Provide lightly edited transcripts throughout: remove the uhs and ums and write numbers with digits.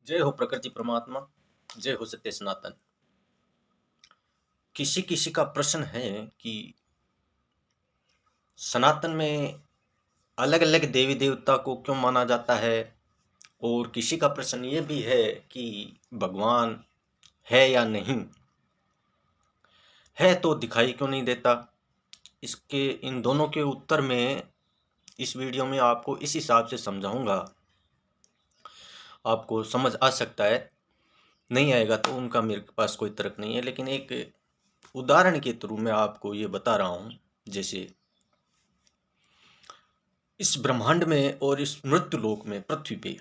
जय हो प्रकृति परमात्मा, जय हो सत्य सनातन। किसी किसी का प्रश्न है कि सनातन में अलग अलग देवी देवता को क्यों माना जाता है, और किसी का प्रश्न ये भी है कि भगवान है या नहीं है, तो दिखाई क्यों नहीं देता। इसके इन दोनों के उत्तर में इस वीडियो में आपको इस हिसाब से समझाऊंगा। आपको समझ आ सकता है, नहीं आएगा तो उनका मेरे पास कोई तर्क नहीं है, लेकिन एक उदाहरण के थ्रू मैं आपको ये बता रहा हूँ। जैसे इस ब्रह्मांड में और इस मृत्यु लोक में, पृथ्वी पे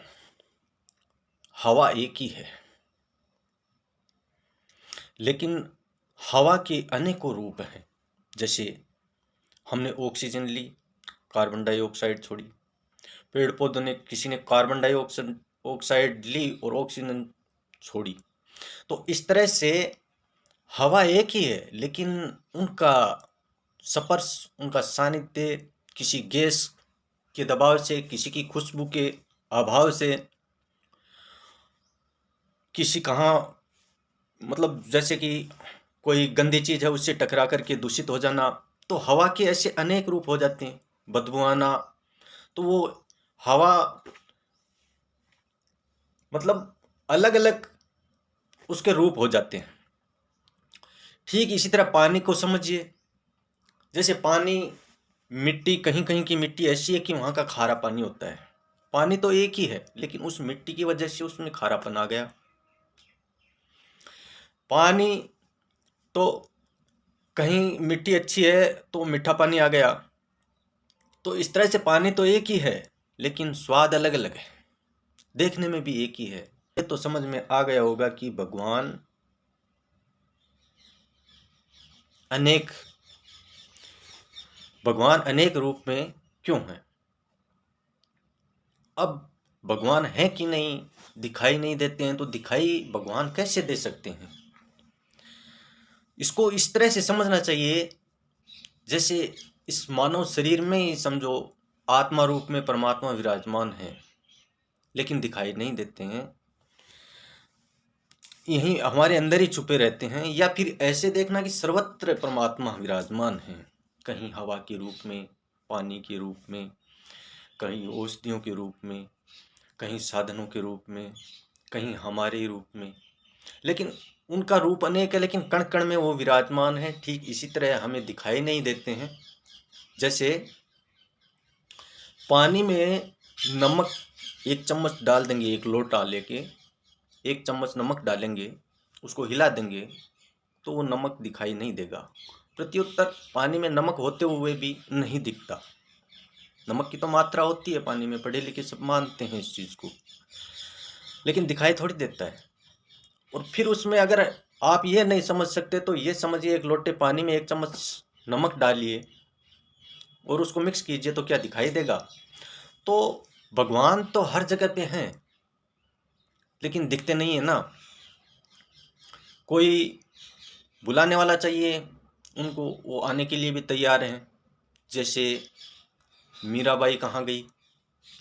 हवा एक ही है, लेकिन हवा के अनेकों रूप हैं। जैसे हमने ऑक्सीजन ली, कार्बन डाइऑक्साइड छोड़ी, पेड़ पौधों ने किसी ने कार्बन डाइऑक्साइड ऑक्साइड ली और ऑक्सीजन छोड़ी। तो इस तरह से हवा एक ही है, लेकिन उनका स्पर्श, उनका सानिध्य किसी गैस के दबाव से, किसी की खुशबू के अभाव से, किसी कहाँ मतलब जैसे कि कोई गंदी चीज है उससे टकरा करके दूषित हो जाना। तो हवा के ऐसे अनेक रूप हो जाते हैं, बदबू आना। तो वो हवा मतलब अलग अलग उसके रूप हो जाते हैं। ठीक इसी तरह पानी को समझिए। जैसे पानी, मिट्टी, कहीं कहीं की मिट्टी ऐसी है कि वहाँ का खारा पानी होता है। पानी तो एक ही है, लेकिन उस मिट्टी की वजह से उसमें खारापन आ गया। पानी तो कहीं मिट्टी अच्छी है तो मीठा पानी आ गया। तो इस तरह से पानी तो एक ही है, लेकिन स्वाद अलग अलग है, देखने में भी एक ही है। ये तो समझ में आ गया होगा कि अनेक भगवान अनेक रूप में क्यों हैं। अब भगवान है कि नहीं, दिखाई नहीं देते हैं, तो दिखाई भगवान कैसे दे सकते हैं। इसको इस तरह से समझना चाहिए, जैसे इस मानव शरीर में ही समझो आत्मा रूप में परमात्मा विराजमान है, लेकिन दिखाई नहीं देते हैं, यहीं हमारे अंदर ही छुपे रहते हैं। या फिर ऐसे देखना कि सर्वत्र परमात्मा विराजमान है, कहीं हवा के रूप में, पानी के रूप में, कहीं औषधियों के रूप में, कहीं साधनों के रूप में, कहीं हमारे रूप में। लेकिन उनका रूप अनेक है, लेकिन कण कण में वो विराजमान है। ठीक इसी तरह हमें दिखाई नहीं देते हैं। जैसे पानी में नमक एक चम्मच डाल देंगे, एक लोटा लेके एक चम्मच नमक डालेंगे, उसको हिला देंगे, तो वो नमक दिखाई नहीं देगा। प्रत्युत्तर पानी में नमक होते हुए भी नहीं दिखता। नमक की तो मात्रा होती है पानी में, पढ़े लिखे सब मानते हैं इस चीज़ को, लेकिन दिखाई थोड़ी देता है। और फिर उसमें अगर आप ये नहीं समझ सकते तो ये समझिए, एक लोटे पानी में एक चम्मच नमक डालिए और उसको मिक्स कीजिए, तो क्या दिखाई देगा। तो भगवान तो हर जगह पे हैं, लेकिन दिखते नहीं है ना। कोई बुलाने वाला चाहिए उनको, वो आने के लिए भी तैयार हैं। जैसे मीराबाई कहाँ गई,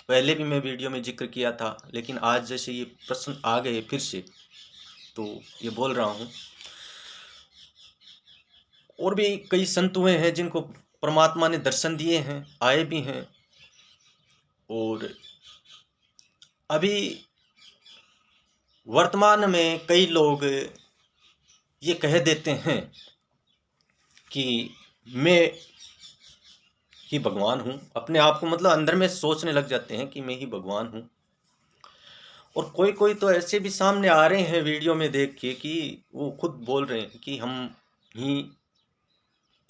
पहले भी मैं वीडियो में जिक्र किया था, लेकिन आज जैसे ये प्रश्न आ गए फिर से, तो ये बोल रहा हूँ। और भी कई संत हुए हैं जिनको परमात्मा ने दर्शन दिए हैं, आए भी हैं। और अभी वर्तमान में कई लोग ये कह देते हैं कि मैं ही भगवान हूँ। अपने आप को मतलब अंदर में सोचने लग जाते हैं कि मैं ही भगवान हूँ। और कोई कोई तो ऐसे भी सामने आ रहे हैं वीडियो में देख के कि वो खुद बोल रहे हैं कि हम ही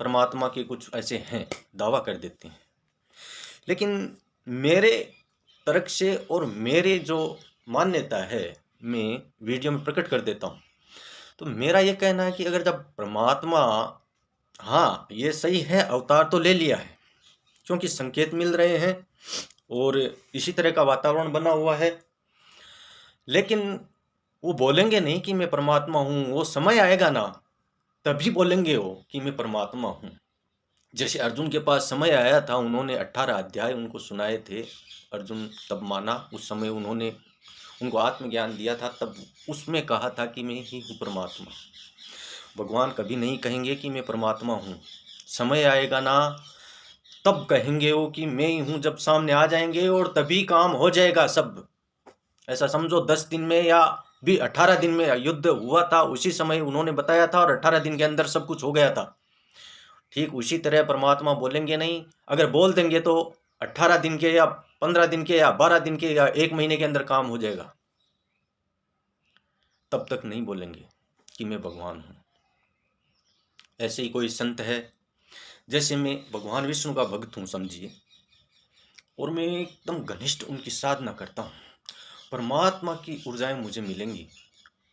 परमात्मा के कुछ ऐसे हैं, दावा कर देते हैं। लेकिन मेरे तर्क से और मेरे जो मान्यता है, मैं वीडियो में प्रकट कर देता हूँ। तो मेरा ये कहना है कि अगर जब परमात्मा, हाँ ये सही है, अवतार तो ले लिया है, क्योंकि संकेत मिल रहे हैं और इसी तरह का वातावरण बना हुआ है, लेकिन वो बोलेंगे नहीं कि मैं परमात्मा हूँ। वो समय आएगा ना, तभी बोलेंगे वो कि मैं परमात्मा हूँ। जैसे अर्जुन के पास समय आया था, उन्होंने 18 अध्याय उनको सुनाए थे। अर्जुन तब माना, उस समय उन्होंने उनको आत्मज्ञान दिया था, तब उसमें कहा था कि मैं ही हूँ परमात्मा। भगवान कभी नहीं कहेंगे कि मैं परमात्मा हूँ। समय आएगा ना, तब कहेंगे वो कि मैं ही हूँ, जब सामने आ जाएंगे और तभी काम हो जाएगा सब। ऐसा समझो 10 दिन में या भी 18 दिन में युद्ध हुआ था, उसी समय उन्होंने बताया था और 18 दिन के अंदर सब कुछ हो गया था। ठीक उसी तरह परमात्मा बोलेंगे नहीं, अगर बोल देंगे तो 18 दिन के या 15 दिन के या 12 दिन के या 1 महीने के अंदर काम हो जाएगा। तब तक नहीं बोलेंगे कि मैं भगवान हूँ। ऐसे ही कोई संत है, जैसे मैं भगवान विष्णु का भक्त हूँ समझिए, और मैं एकदम घनिष्ठ उनकी साधना करता हूँ, परमात्मा की ऊर्जाएं मुझे मिलेंगी।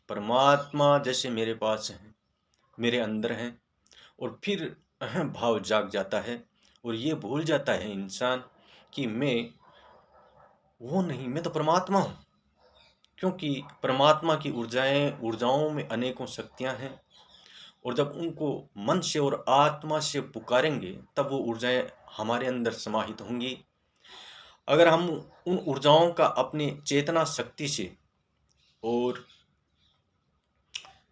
परमात्मा जैसे मेरे पास हैं, मेरे अंदर हैं, और फिर अहम भाव जाग जाता है और ये भूल जाता है इंसान कि मैं वो नहीं, मैं तो परमात्मा हूँ। क्योंकि परमात्मा की ऊर्जाओं में अनेकों शक्तियाँ हैं, और जब उनको मन से और आत्मा से पुकारेंगे तब वो ऊर्जाएं हमारे अंदर समाहित होंगी। अगर हम उन ऊर्जाओं का अपनी चेतना शक्ति से और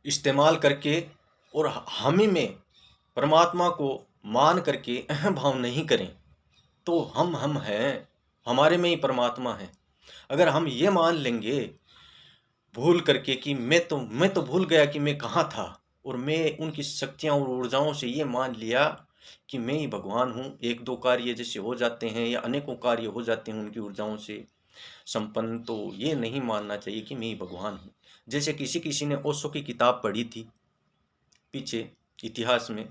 इस्तेमाल करके और हमें में परमात्मा को मान करके अहम भाव नहीं करें, तो हम हैं, हमारे में ही परमात्मा है। अगर हम ये मान लेंगे भूल करके कि मैं तो भूल गया कि मैं कहाँ था, और मैं उनकी शक्तियाँ और ऊर्जाओं से ये मान लिया कि मैं ही भगवान हूँ, एक दो कार्य जैसे हो जाते हैं या अनेकों कार्य हो जाते हैं उनकी ऊर्जाओं से संपन्न, तो ये नहीं मानना चाहिए कि मैं ही भगवान हूँ। जैसे किसी किसी ने ओशो की किताब पढ़ी थी पीछे इतिहास में,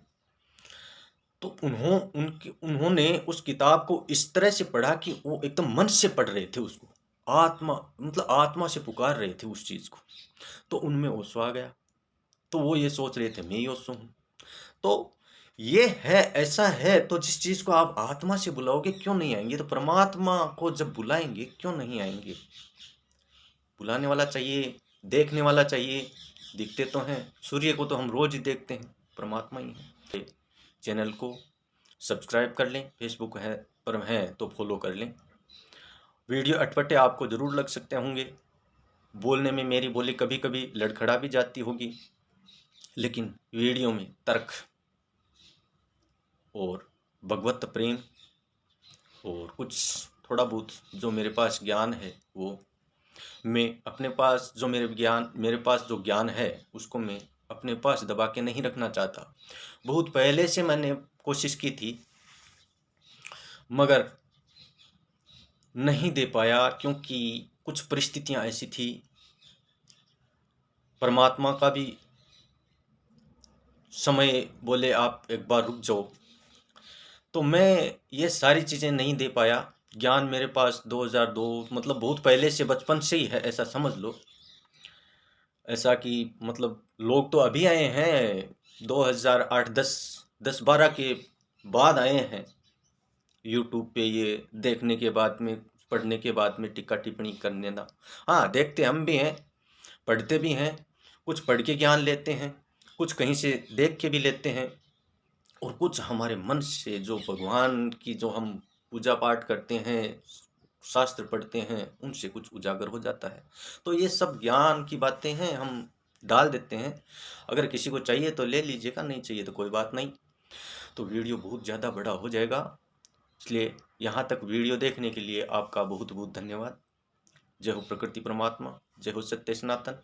तो उन्होंने उस किताब को इस तरह से पढ़ा कि वो एकदम मन से पढ़ रहे थे उसको, आत्मा मतलब आत्मा से पुकार रहे थे उस चीज को, तो उनमें ओशो आ गया। तो वो ये सोच रहे थे मैं ही ओशो हूँ। तो ये है, ऐसा है, तो जिस चीज को आप आत्मा से बुलाओगे क्यों नहीं आएंगे, तो परमात्मा को जब बुलाएंगे क्यों नहीं आएंगे। बुलाने वाला चाहिए, देखने वाला चाहिए। दिखते तो हैं, सूर्य को तो हम रोज ही देखते हैं, परमात्मा ही है। चैनल को सब्सक्राइब कर लें, फेसबुक है पर हैं तो फॉलो कर लें। वीडियो अटपटे आपको ज़रूर लग सकते होंगे, बोलने में मेरी बोली कभी कभी लड़खड़ा भी जाती होगी, लेकिन वीडियो में तर्क और भगवत प्रेम और कुछ थोड़ा बहुत जो मेरे पास ज्ञान है, वो मैं अपने पास मेरे पास जो ज्ञान है उसको मैं अपने पास दबा के नहीं रखना चाहता। बहुत पहले से मैंने कोशिश की थी, मगर नहीं दे पाया, क्योंकि कुछ परिस्थितियां ऐसी थी। परमात्मा का भी समय बोले आप एक बार रुक जाओ, तो मैं ये सारी चीज़ें नहीं दे पाया। ज्ञान मेरे पास 2002 मतलब बहुत पहले से, बचपन से ही है, ऐसा समझ लो। ऐसा कि मतलब लोग तो अभी आए हैं 2008 10 12 के बाद आए हैं यूट्यूब पे, ये देखने के बाद में, पढ़ने के बाद में टीका टिप्पणी करने ना। हाँ, देखते हम भी हैं, पढ़ते भी हैं, कुछ पढ़ के ज्ञान लेते हैं, कुछ कहीं से देख के भी लेते हैं, और कुछ हमारे मन से जो भगवान की जो हम पूजा पाठ करते हैं, शास्त्र पढ़ते हैं, उनसे कुछ उजागर हो जाता है। तो ये सब ज्ञान की बातें हैं, हम डाल देते हैं। अगर किसी को चाहिए तो ले लीजिएगा, नहीं चाहिए तो कोई बात नहीं। तो वीडियो बहुत ज़्यादा बड़ा हो जाएगा, इसलिए यहाँ तक वीडियो देखने के लिए आपका बहुत बहुत धन्यवाद। जय हो प्रकृति परमात्मा, जय हो सत्य सनातन।